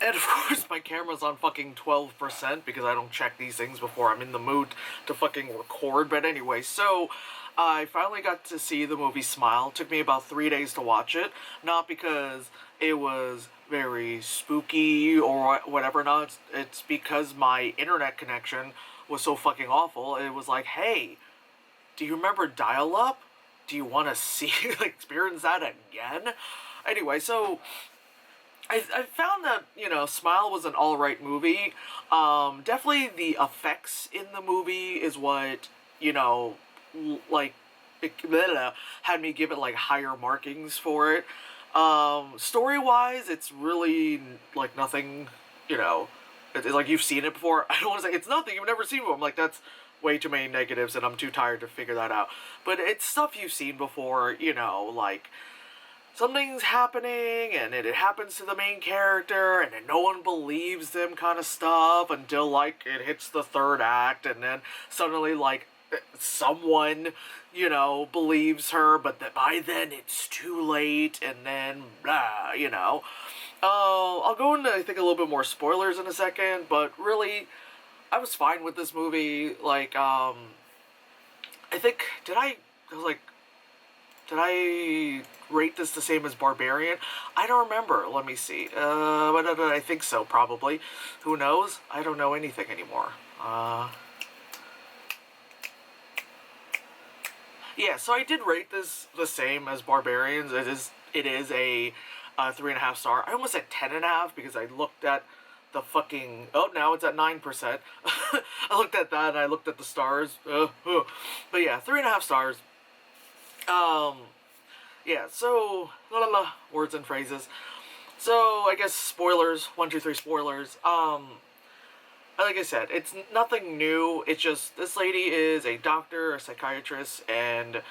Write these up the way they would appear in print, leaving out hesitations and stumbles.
And of course, my camera's on fucking 12% because I don't check these things before I'm in the mood to fucking record. But anyway, so I finally got to see the movie Smile. It took me about 3 days to watch it. Not because it was very spooky or whatever, not. It's because my internet connection was so fucking awful. It was like, hey, do you remember dial up? Do you want to see, like, experience that again? Anyway, so I found that, Smile was an alright movie. Definitely the effects in the movie is what, like, had me give it, like, higher markings for it. Story-wise, it's really, like, nothing, it's like you've seen it before. I don't want to say it's nothing you've never seen before. I'm like, that's way too many negatives and I'm too tired to figure that out. But it's stuff you've seen before, like something's happening and it happens to the main character and then no one believes them kind of stuff until like it hits the third act and then suddenly like someone believes her, but that by then it's too late and then blah. I'll go into I think a little bit more spoilers in a second, but really I was fine with this movie. Like I think I was like, did I rate this the same as Barbarian? I don't remember. Let me see. But I think so, probably. Who knows? I don't know anything anymore. Yeah, so I did rate this the same as Barbarians. It is a 3.5 star. I almost said 10.5 because I looked at the fucking. Oh, now it's at 9%. I looked at that and I looked at the stars. But yeah, 3.5 stars. Um, yeah, so, words and phrases. So, I guess spoilers, 1, 2, 3 spoilers. Like I said, it's nothing new. It's just, this lady is a doctor, a psychiatrist, and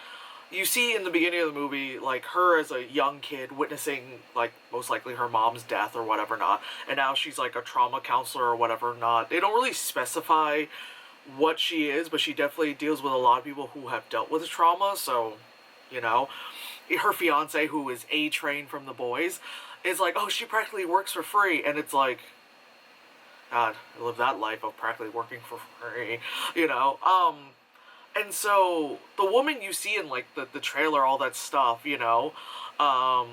you see in the beginning of the movie, like, her as a young kid witnessing, like, most likely her mom's death or whatever not, and now she's, like, a trauma counselor or whatever not. They don't really specify what she is, but she definitely deals with a lot of people who have dealt with trauma, so, you know. Her fiance, who is A-trained from the boys, is like, oh, she practically works for free, and it's like, God, I live that life of practically working for free, and so the woman you see in like the trailer, all that stuff, um,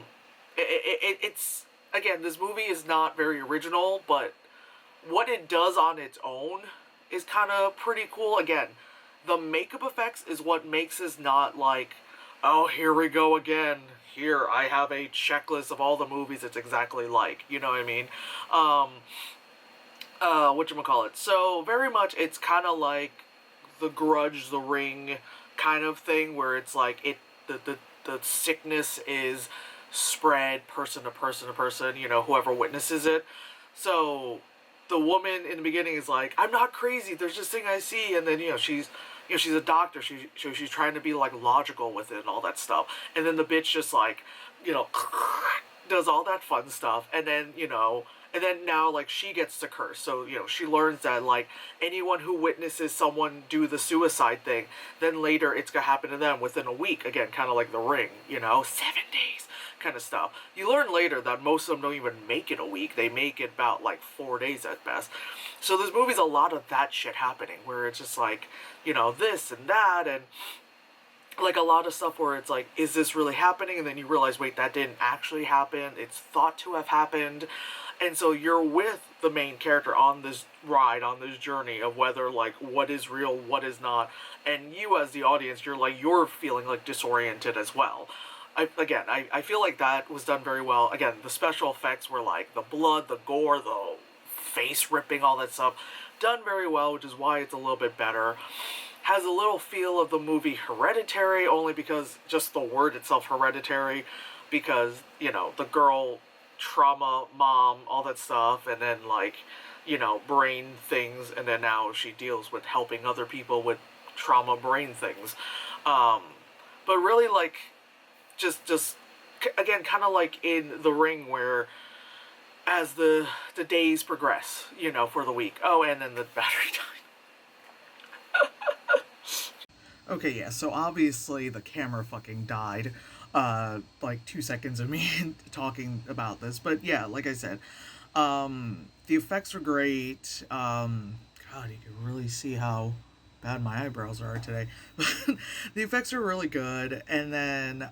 it's again, this movie is not very original, but what it does on its own is kind of pretty cool. Again, the makeup effects is what makes this not like, oh, here we go again. Here, I have a checklist of all the movies it's exactly like. You know what I mean? Whatchamacallit. So, very much, it's kind of like The Grudge, The Ring kind of thing, where it's like, the sickness is spread person to person to person, whoever witnesses it. So, the woman in the beginning is like, I'm not crazy, there's this thing I see, and then, she's a doctor, she's trying to be, like, logical with it and all that stuff, and then the bitch just, like, does all that fun stuff, and then, and then now, like, she gets to curse. So, she learns that, like, anyone who witnesses someone do the suicide thing, then later it's gonna happen to them within a week. Again, kind of like The Ring, 7 days kind of stuff. You learn later that most of them don't even make it a week. They make it about, like, 4 days at best. So this movie's a lot of that shit happening, where it's just like, this and that, and like a lot of stuff where it's like, is this really happening? And then you realize, wait, that didn't actually happen. It's thought to have happened. And so you're with the main character on this ride, on this journey of whether, like, what is real, what is not. And you as the audience, you're feeling, like, disoriented as well. I feel like that was done very well. Again, the special effects were, like, the blood, the gore, the face ripping, all that stuff. Done very well, which is why it's a little bit better. Has a little feel of the movie Hereditary, only because just the word itself, Hereditary, because, the girl, trauma, mom, all that stuff, and then, like, brain things, and then now she deals with helping other people with trauma brain things. But really, like, just again, kind of like in The Ring, where as the days progress, for the week. Oh, and then the battery died. Okay, yeah, so obviously the camera fucking died, like 2 seconds of me talking about this, but yeah, like I said, The effects were great. God, you can really see how bad my eyebrows are today. The effects are really good, and then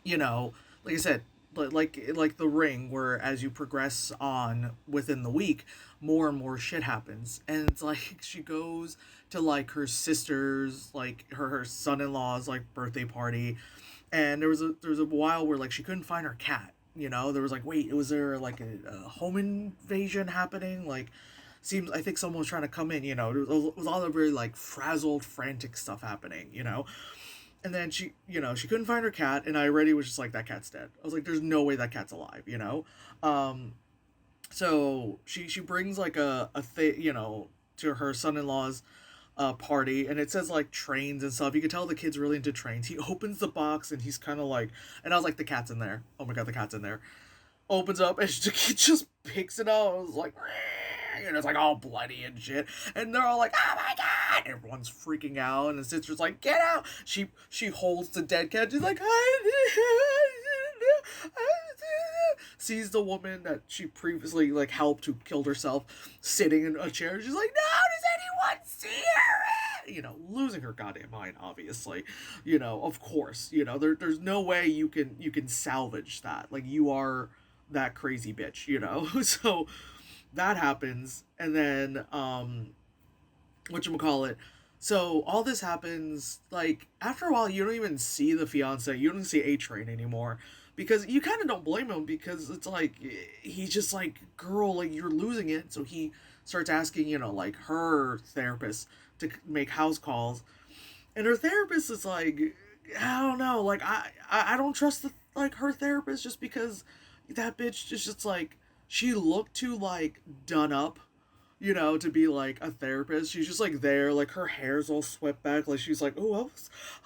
you know, like I said, like the Ring, where as you progress on within the week, more and more shit happens, and it's like she goes to like her sister's, like her son-in-law's like birthday party, and there was a while where like she couldn't find her cat. There was like, wait, was there like a home invasion happening? Like, seems I think someone was trying to come in. It was all the very like frazzled, frantic stuff happening. And then she couldn't find her cat, and I already was just like, that cat's dead. I was like, there's no way that cat's alive. Um, so she brings like to her son-in-law's party, and it says like trains and stuff. You can tell the kid's really into trains. He opens the box, and he's kind of like, and I was like, the cat's in there. Oh my god, the cat's in there. Opens up, and she just picks it up. I was like, and it's like all bloody and shit, and they're all like, oh my god, everyone's freaking out, and the sister's like, get out. She holds the dead cat. She's like, sees the woman that she previously like helped, who killed herself, sitting in a chair. She's like, no, does anyone see her? Losing her goddamn mind, obviously. Of course. There's no way you can salvage that. Like, you are that crazy bitch. So that happens, and then whatchamacallit, so all this happens, like, after a while you don't even see the fiance, you don't see A-Train anymore, because you kind of don't blame him, because it's like, he's just like, girl, like, you're losing it. So he starts asking, like, her therapist to make house calls, and her therapist is like, I don't know, like, I don't trust like, her therapist, just because that bitch is just like, she looked too like done up, to be like a therapist. She's just like there, like her hair's all swept back, like she's like, oh,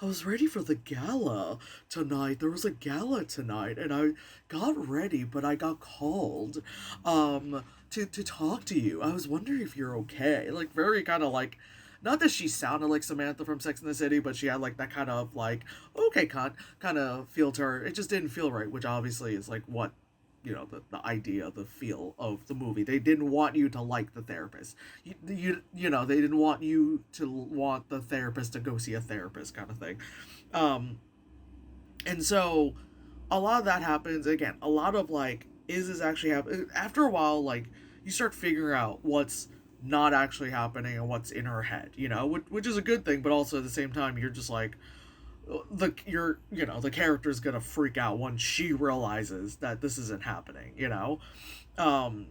I was ready for the gala tonight. There was a gala tonight, and I got ready, but I got called, to talk to you. I was wondering if you're okay. Like, very kind of like. Not that she sounded like Samantha from Sex and the City, but she had like that kind of like, okay, kind of feel to her. It just didn't feel right, which obviously is like what, the idea, the feel of the movie. They didn't want you to like the therapist. They didn't want you to want the therapist to go see a therapist, kind of thing. Um, and so a lot of that happens. Again, a lot of like, is this actually happening? After a while, like, you start figuring out what's not actually happening and what's in her head, which is a good thing, but also at the same time, you're just like, the character's gonna freak out once she realizes that this isn't happening. um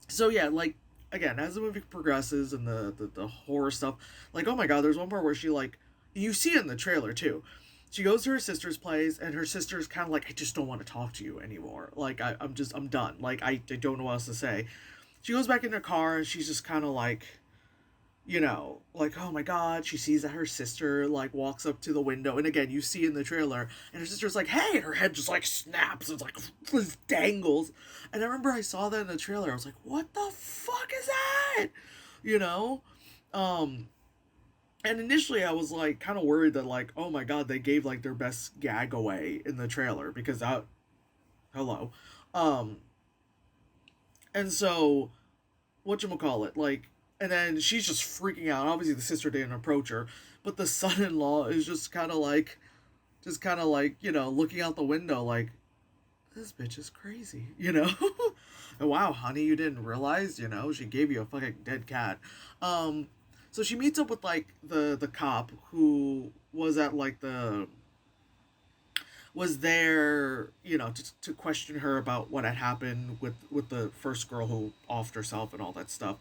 so yeah, like, again, as the movie progresses, and the horror stuff, like, oh my god, there's one part where she, like, you see it in the trailer too, she goes to her sister's place, and her sister's kind of like, I just don't want to talk to you anymore, like, I'm done, like, I don't know what else to say. She goes back in her car, and she's just kind of like, like, oh my god, she sees that her sister, like, walks up to the window, and again, you see in the trailer, and her sister's like, hey, and her head just, like, snaps, it's like, this dangles, and I remember I saw that in the trailer, I was like, what the fuck is that? You know? Um, and initially I was, like, kind of worried that, like, oh my god, they gave, like, their best gag away in the trailer, because that, hello, um, and so, whatchamacallit, like, and then she's just freaking out. Obviously, the sister didn't approach her, but the son-in-law is just kind of like, looking out the window, like, this bitch is crazy, And wow, honey, you didn't realize, she gave you a fucking dead cat. Um, so she meets up with, like, the cop who was at, like, was there, to question her about what had happened with the first girl who offed herself and all that stuff.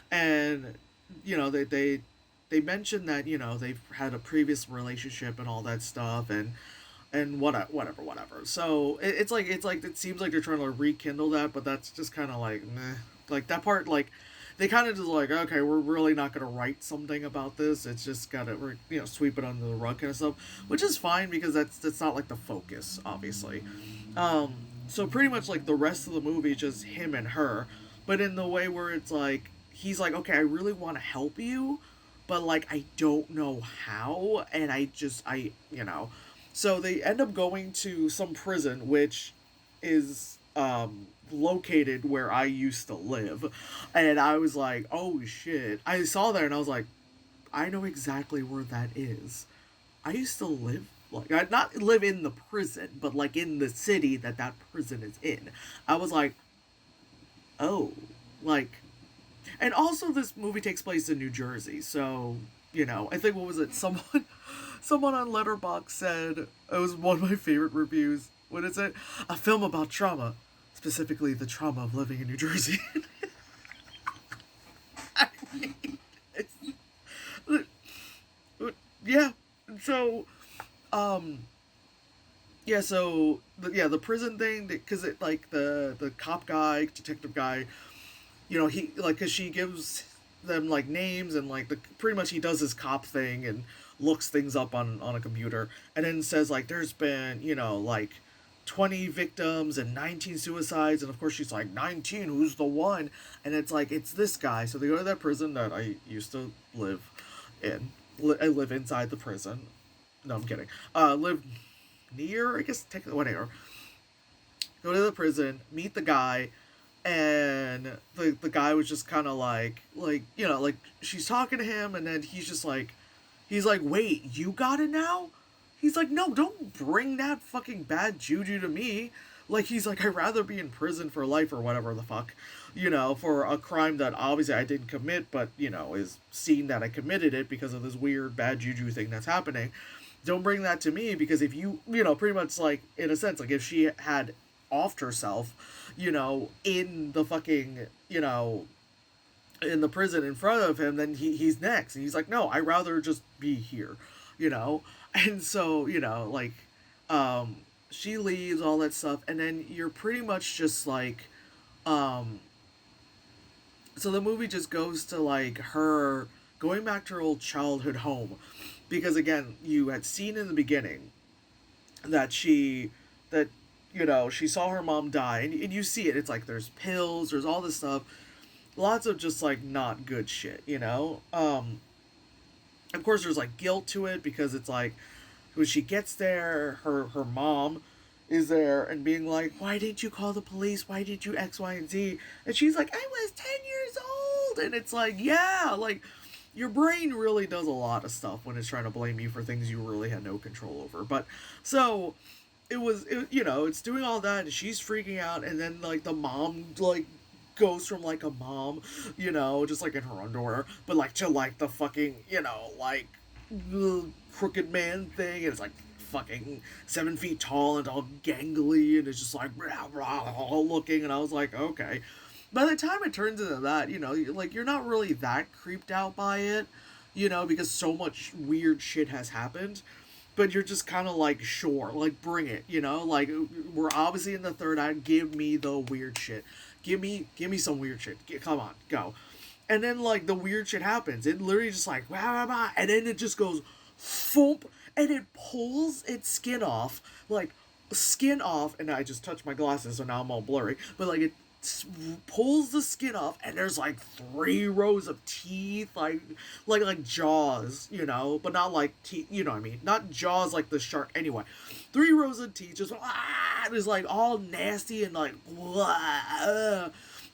And, they mentioned that, they've had a previous relationship and all that stuff, and whatever. So it's like it seems like they're trying to rekindle that, but that's just kind of like, meh. Like, that part, like, they kind of just like, okay, we're really not gonna write something about this. It's just gotta, sweep it under the rug kind of stuff, which is fine, because that's not like the focus, obviously. So pretty much, like, the rest of the movie is just him and her, but in the way where it's like, he's like, okay, I really want to help you, but, like, I don't know how, and so they end up going to some prison, which is located where I used to live. And I was like, oh shit. I saw that and I was like, I know exactly where that is. I used to live like I not live in the prison, but like in the city that that prison is in. I was like, oh, like, and also this movie takes place in New Jersey, so I think what was it? Someone on Letterboxd said it was one of my favorite reviews. What is it? A film about trauma, specifically the trauma of living in New Jersey. I mean, yeah. So, um, yeah. So, the prison thing, because it like the cop guy, detective guy, he like because she gives them like names and like the pretty much he does his cop thing and looks things up on a computer and then says like there's been like 20 victims and 19 suicides, and of course she's like 19, who's the one? And it's like it's this guy. So they go to that prison that I used to live in. I live inside the prison. No, I'm kidding. Live near, I guess, technically, whatever. Go to the prison, meet the guy, and the guy was just kind of like she's talking to him, and then he's like, wait, you got it now? He's like, no, don't bring that fucking bad juju to me. Like, he's like, I'd rather be in prison for life or whatever the fuck, for a crime that obviously I didn't commit, but, is seen that I committed it because of this weird bad juju thing that's happening. Don't bring that to me, because if you, pretty much like, in a sense, like if she had offed herself, in the fucking, in the prison in front of him, then he's next. And he's like, no, I'd rather just be here, you know? And so, she leaves, all that stuff, and then you're pretty much just like, so the movie just goes to like her going back to her old childhood home. Because again, you had seen in the beginning that she saw her mom die, and you see it. It's like there's pills, there's all this stuff, lots of just like not good shit, Of course, there's like guilt to it because it's like when she gets there, her mom is there and being like, "Why didn't you call the police? Why did you X, Y, and Z?" And she's like, "I was 10 years old," and it's like, yeah, like your brain really does a lot of stuff when it's trying to blame you for things you really had no control over. But so it's doing all that, and she's freaking out, and then like the mom like goes from like a mom, just like in her underwear, but like to like the fucking, like crooked man thing, and it's like fucking 7 feet tall and all gangly, and it's just like rah, rah, looking, and I was like, okay. By the time it turns into that, like you're not really that creeped out by it, because so much weird shit has happened. But you're just kind of like, sure, like bring it, like we're obviously in the third act. Give me the weird shit. Give me some weird shit. Come on, go. And then like the weird shit happens. It literally just like rah, rah, rah, and then it just goes, foomp, and it pulls its skin off, and I just touched my glasses, so now I'm all blurry. But like it pulls the skin off, and there's like 3 rows of teeth, like jaws, but not like teeth, you know what I mean? Not jaws like the shark. Anyway, 3 rows of teeth, just it's like all nasty and like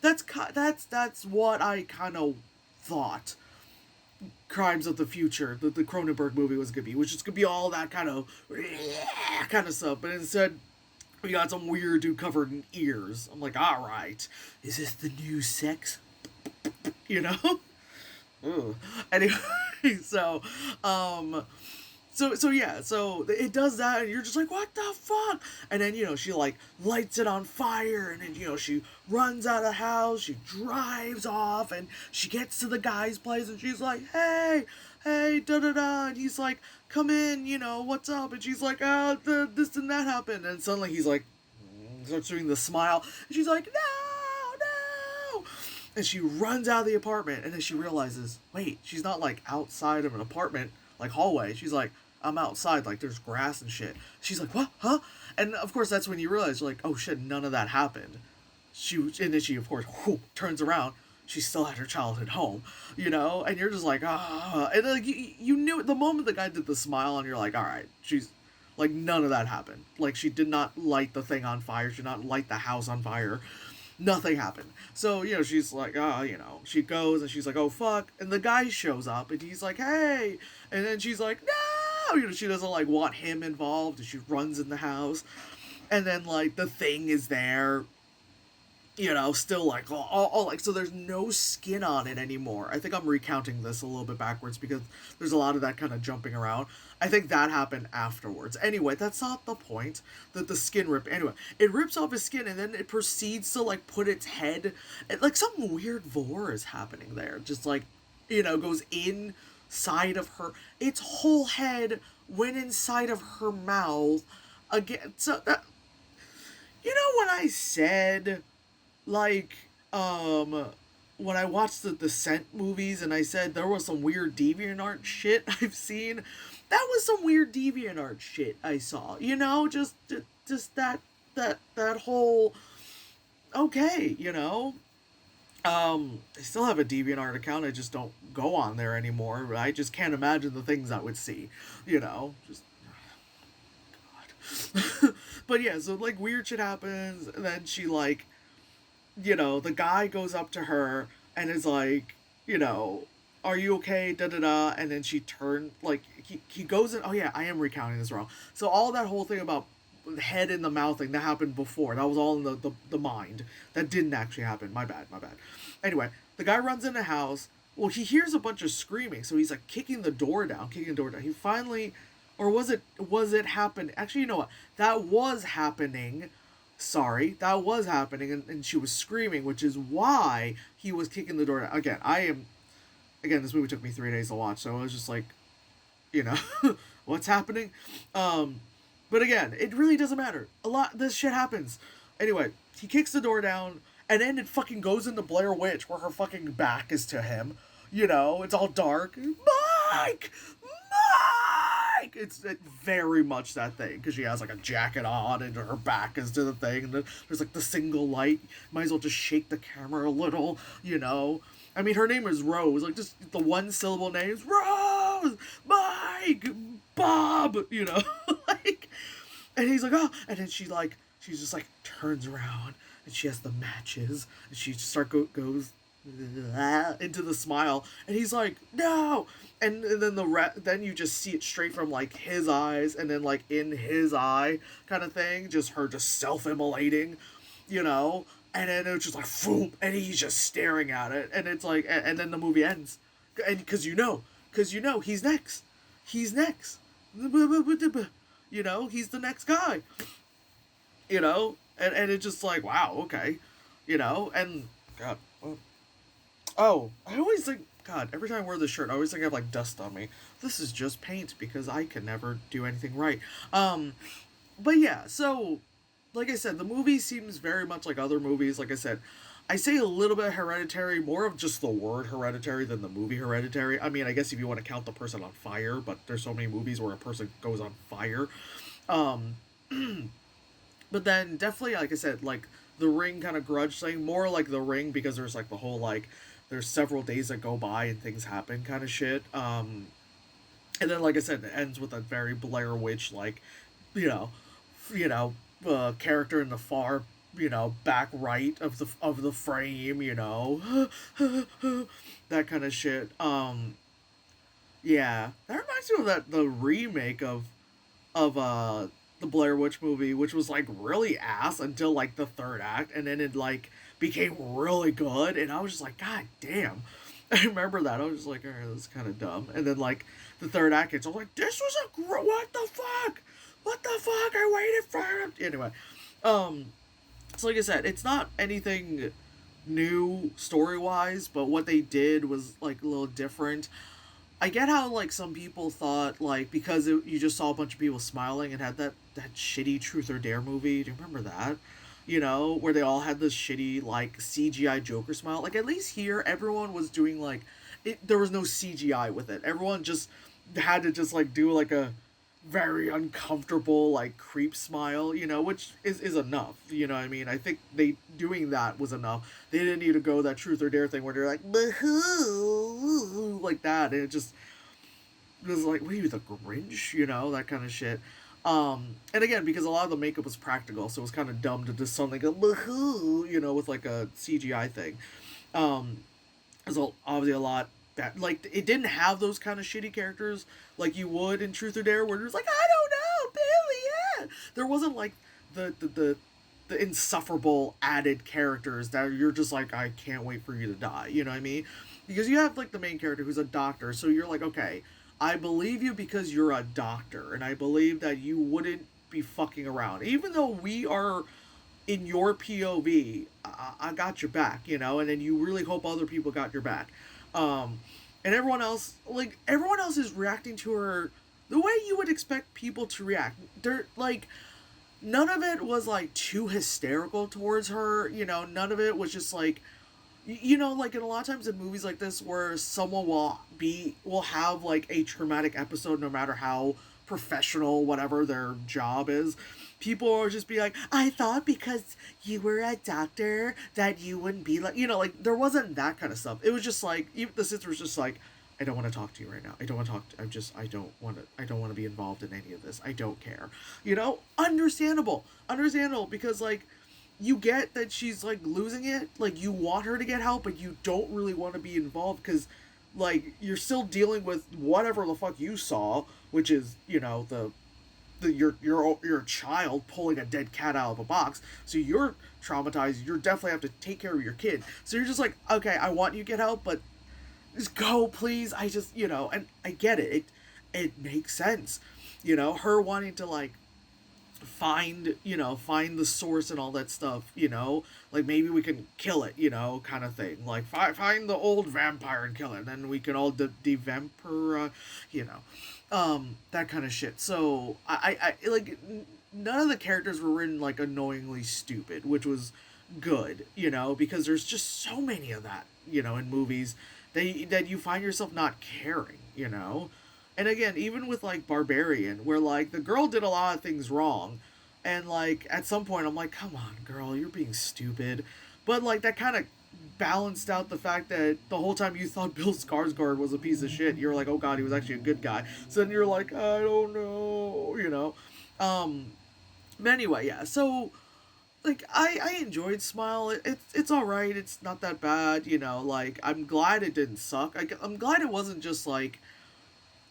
that's what I kind of thought Crimes of the Future, the Cronenberg movie, was gonna be, which is gonna be all that kind of stuff, but instead we got some weird dude covered in ears. I'm like, all right, is this the new sex? Ooh. Anyway, so, so it does that, and you're just like, what the fuck? And then, she like lights it on fire, and then, she runs out of the house, she drives off, and she gets to the guy's place, and she's like, hey, da-da-da, and he's like, come in, what's up? And she's like, this and that happened, and suddenly he's like, starts doing the smile, and she's like, no, and she runs out of the apartment, and then she realizes, wait, she's not like outside of an apartment, like hallway, she's like, I'm outside, like there's grass and shit. She's like, what, huh? And of course that's when you realize, like, oh shit, none of that happened. And then she, of course, turns around, she's still at her childhood home, and you're just like, ah, and like you knew it the moment the guy did the smile, and you're like, all right, she's like, none of that happened. Like, she did not light the thing on fire, she did not light the house on fire, Nothing happened. So, she's like, she goes and she's like, oh fuck. And the guy shows up and he's like, hey. And then she's like, no. She doesn't like want him involved and she runs in the house. And then like the thing is there, still like all like, so there's no skin on it anymore. I think I'm recounting this a little bit backwards because there's a lot of that kind of jumping around. I think that happened afterwards. Anyway, that's not the point. That the skin rip. Anyway, it rips off his skin and then it proceeds to like put its head. Like some weird vor is happening there. Just like, goes inside of her. Its whole head went inside of her mouth again. So that, when I said like when I watched the Descent movies and I said there was some weird DeviantArt shit I've seen, that was some weird DeviantArt shit I saw. Just that whole okay, I still have a DeviantArt account. I just don't go on there anymore. I just can't imagine the things I would see. Just God. But yeah, so like weird shit happens, and then she like the guy goes up to her and is like, are you okay? Da da da. And then she turned, like, he goes in. Oh, yeah, I am recounting this wrong. So, all that whole thing about the head in the mouth thing that happened before, that was all in the mind. That didn't actually happen. My bad. Anyway, the guy runs in the house. Well, he hears a bunch of screaming. So, he's like kicking the door down. He finally. Or was it happening? Actually, you know what? That was happening. Sorry, that was happening, and she was screaming, which is why he was kicking the door down. Again, this movie took me 3 days to watch, so I was just like, what's happening? But again, it really doesn't matter. This shit happens. Anyway, he kicks the door down, and then it fucking goes into Blair Witch, where her fucking back is to him. It's all dark. Mike! It's very much that thing because she has like a jacket on and her back is to the thing and there's like the single light. Might as well just shake the camera a little, I mean, her name is Rose, like just the one syllable names, Rose, Mike, Bob, like, and he's like, oh, and then she's just like turns around and she has the matches and she just goes into the smile and he's like no, and then then you just see it straight from like his eyes and then like in his eye kind of thing, just her just self-immolating, and then it's just like boom, and he's just staring at it and it's like, and then the movie ends and because he's next, he's the next guy, and it's just like wow, okay, and God. Oh, I always think, God, every time I wear this shirt, I always think I have, like, dust on me. This is just paint, because I can never do anything right. But yeah, so, like I said, the movie seems very much like other movies. Like I said, I say a little bit Hereditary, more of just the word Hereditary than the movie Hereditary. I mean, I guess if you want to count the person on fire, but there's so many movies where a person goes on fire. But then, definitely, like I said, like, the Ring kind of grudge thing, more like the Ring, because there's, like, the whole, like, there's several days that go by and things happen kind of shit. And then, like I said, it ends with a very Blair Witch, like, character in the far, back right of the frame, that kind of shit. Yeah, that reminds me of the remake of the Blair Witch movie, which was like really ass until like the third act, and then it like became really good, and I was just like, God damn. I remember that. I was just like, alright, that's kind of dumb. And then like the third act, it's all like, this was what the fuck? What the fuck? I waited for him. Anyway, so like I said, it's not anything new story wise, but what they did was like a little different. I get how like some people thought like because you just saw a bunch of people smiling and had that shitty Truth or Dare movie. Do you remember that? Where they all had this shitty like CGI Joker smile. Like at least here, everyone was doing like there was no CGI with it. Everyone just had to just like do like a very uncomfortable like creep smile, which is enough. You know what I mean? I think they doing that was enough. They didn't need to go that Truth or Dare thing where they're like like that, and it just was like, what are you, the Grinch? That kind of shit. And again, because a lot of the makeup was practical, so it was kind of dumb to just suddenly go, "Woohoo," with like a CGI thing. Um, there's obviously a lot that, like, it didn't have those kind of shitty characters like you would in Truth or Dare, where there's like, I don't know, Billy, yeah. There wasn't like the insufferable added characters that you're just like, I can't wait for you to die. You know what I mean? Because you have like the main character who's a doctor, so you're like, okay, I believe you because you're a doctor, and I believe that you wouldn't be fucking around, even though we are in your POV. I got your back, and then you really hope other people got your back. Um, and everyone else is reacting to her the way you would expect people to react. They're like, none of it was like too hysterical towards her. None of it was just like, like in a lot of times in movies like this where someone will have like a traumatic episode no matter how professional whatever their job is. People will just be like, I thought because you were a doctor that you wouldn't be like, like there wasn't that kind of stuff. It was just like, even the sister was just like, I don't want to talk to you right now. I don't want to talk to, I don't want to be involved in any of this. I don't care. Understandable because like you get that she's like losing it, like you want her to get help, but you don't really want to be involved because like you're still dealing with whatever the fuck you saw, which is your child pulling a dead cat out of a box. So you're traumatized. You definitely have to take care of your kid. So you're just like, okay, I want you to get help, but just go, please. I just, and I get it. It makes sense. Her wanting to like find the source and all that stuff, like maybe we can kill it, kind of thing, like find the old vampire and kill it, and then we can all de-vampire, that kind of shit. So I like, none of the characters were written like annoyingly stupid, which was good, because there's just so many of that, in movies that you find yourself not caring, and again, even with like Barbarian, where like the girl did a lot of things wrong, and like at some point I'm like, come on, girl, you're being stupid. But like that kind of balanced out the fact that the whole time you thought Bill Skarsgård was a piece of shit. You're like, oh god, he was actually a good guy. So then you're like, I don't know. But anyway, yeah. So like I enjoyed Smile. It's all right. It's not that bad. Like I'm glad it didn't suck. I'm glad it wasn't just like,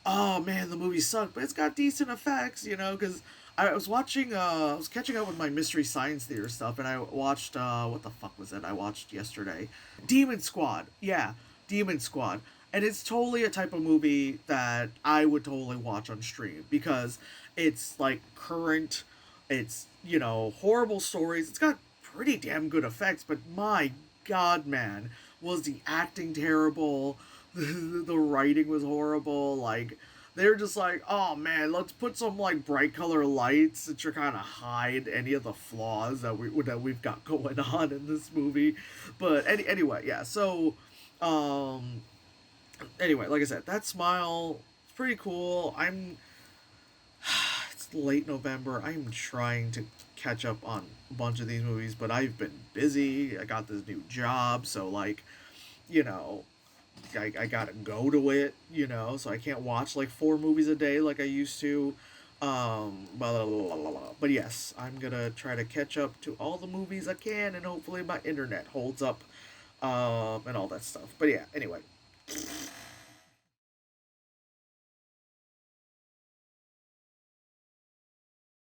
oh man, the movie sucked, but it's got decent effects, because I was watching, I was catching up with my Mystery Science Theater stuff, and I watched, what the fuck was it I watched yesterday? Demon Squad. Yeah, Demon Squad. And it's totally a type of movie that I would totally watch on stream, because it's, like, current, it's, horrible stories, it's got pretty damn good effects, but my god, man, was the acting terrible, the writing was horrible. Like they're just like, oh man, let's put some like bright color lights to kind of hide any of the flaws that we've got going on in this movie. But anyway, yeah. So, um, anyway, like I said, that Smile is pretty cool. It's late November. I'm trying to catch up on a bunch of these movies, but I've been busy. I got this new job, so like, you know, I gotta go to it, so I can't watch like 4 movies a day like I used to. Blah, blah, blah, blah, blah. But yes, I'm gonna try to catch up to all the movies I can, and hopefully my internet holds up, and all that stuff. But yeah, anyway,